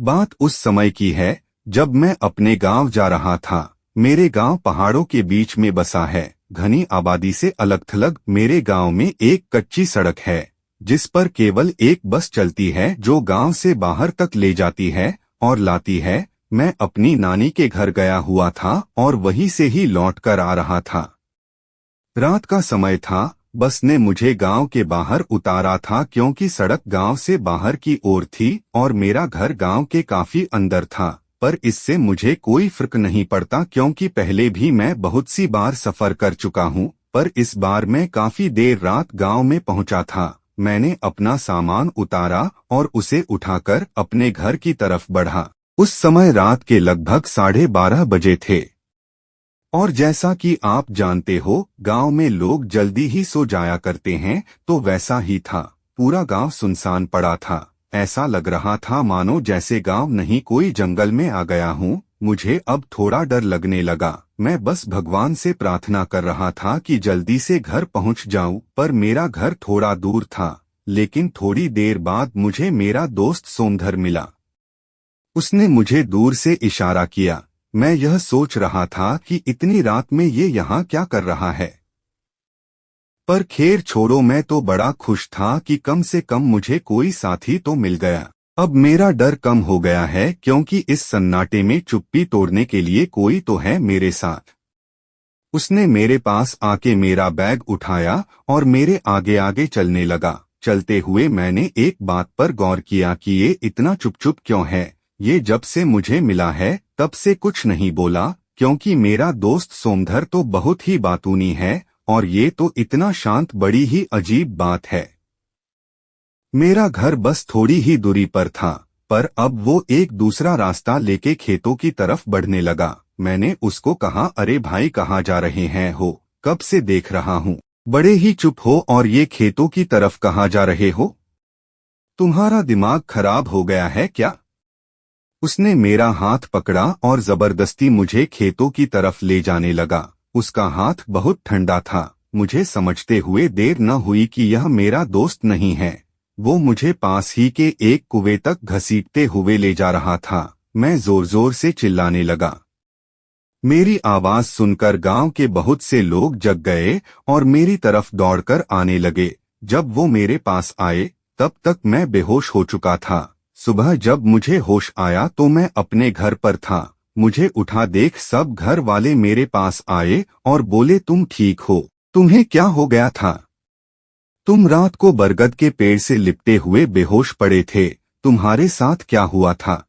बात उस समय की है जब मैं अपने गांव जा रहा था। मेरे गांव पहाड़ों के बीच में बसा है। घनी आबादी से अलग-थलग मेरे गांव में एक कच्ची सड़क है जिस पर केवल एक बस चलती है जो गांव से बाहर तक ले जाती है और लाती है। मैं अपनी नानी के घर गया हुआ था और वहीं से ही लौट कर आ रहा था। रात का समय था। बस ने मुझे गांव के बाहर उतारा था क्योंकि सड़क गांव से बाहर की ओर थी और मेरा घर गांव के काफी अंदर था। पर इससे मुझे कोई फर्क नहीं पड़ता क्योंकि पहले भी मैं बहुत सी बार सफर कर चुका हूं। पर इस बार मैं काफी देर रात गांव में पहुंचा था। मैंने अपना सामान उतारा और उसे उठाकर अपने घर की तरफ बढ़ा। उस समय रात के लगभग 12:30 बजे थे। और जैसा कि आप जानते हो गांव में लोग जल्दी ही सो जाया करते हैं, तो वैसा ही था। पूरा गांव सुनसान पड़ा था। ऐसा लग रहा था मानो जैसे गांव नहीं कोई जंगल में आ गया हूँ। मुझे अब थोड़ा डर लगने लगा। मैं बस भगवान से प्रार्थना कर रहा था कि जल्दी से घर पहुंच जाऊं। पर मेरा घर थोड़ा दूर था। लेकिन थोड़ी देर बाद मुझे मेरा दोस्त सोमधर मिला। उसने मुझे दूर से इशारा किया। मैं यह सोच रहा था कि इतनी रात में ये यहाँ क्या कर रहा है। पर खैर छोड़ो, मैं तो बड़ा खुश था कि कम से कम मुझे कोई साथी तो मिल गया। अब मेरा डर कम हो गया है क्योंकि इस सन्नाटे में चुप्पी तोड़ने के लिए कोई तो है मेरे साथ। उसने मेरे पास आके मेरा बैग उठाया और मेरे आगे आगे चलने लगा। चलते हुए मैंने एक बात पर गौर किया कि ये इतना चुप चुप क्यों है। ये जब से मुझे मिला है तब से कुछ नहीं बोला, क्योंकि मेरा दोस्त सोमधर तो बहुत ही बातूनी है और ये तो इतना शांत, बड़ी ही अजीब बात है। मेरा घर बस थोड़ी ही दूरी पर था, पर अब वो एक दूसरा रास्ता लेके खेतों की तरफ बढ़ने लगा। मैंने उसको कहा, अरे भाई कहाँ जा रहे हैं हो, कब से देख रहा हूँ, बड़े ही चुप हो और ये खेतों की तरफ कहाँ जा रहे हो? तुम्हारा दिमाग खराब हो गया है क्या? उसने मेरा हाथ पकड़ा और जबरदस्ती मुझे खेतों की तरफ ले जाने लगा। उसका हाथ बहुत ठंडा था। मुझे समझते हुए देर न हुई कि यह मेरा दोस्त नहीं है। वो मुझे पास ही के एक कुएं तक घसीटते हुए ले जा रहा था। मैं जोर जोर से चिल्लाने लगा। मेरी आवाज सुनकर गांव के बहुत से लोग जग गए और मेरी तरफ दौड़कर आने लगे। जब वो मेरे पास आए तब तक मैं बेहोश हो चुका था। सुबह जब मुझे होश आया तो मैं अपने घर पर था। मुझे उठा देख सब घर वाले मेरे पास आए और बोले, तुम ठीक हो? तुम्हें क्या हो गया था? तुम रात को बरगद के पेड़ से लिपटे हुए बेहोश पड़े थे। तुम्हारे साथ क्या हुआ था?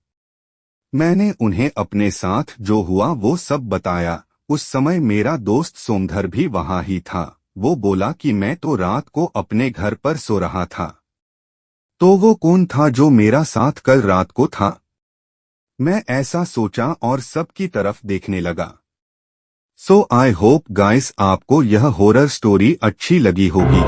मैंने उन्हें अपने साथ जो हुआ वो सब बताया। उस समय मेरा दोस्त सोमधर भी वहां ही था। वो बोला कि मैं तो रात को अपने घर पर सो रहा था। तो वो कौन था जो मेरा साथ कल रात को था? मैं ऐसा सोचा और सबकी तरफ देखने लगा। सो आई होप गाइस आपको यह हॉरर स्टोरी अच्छी लगी होगी।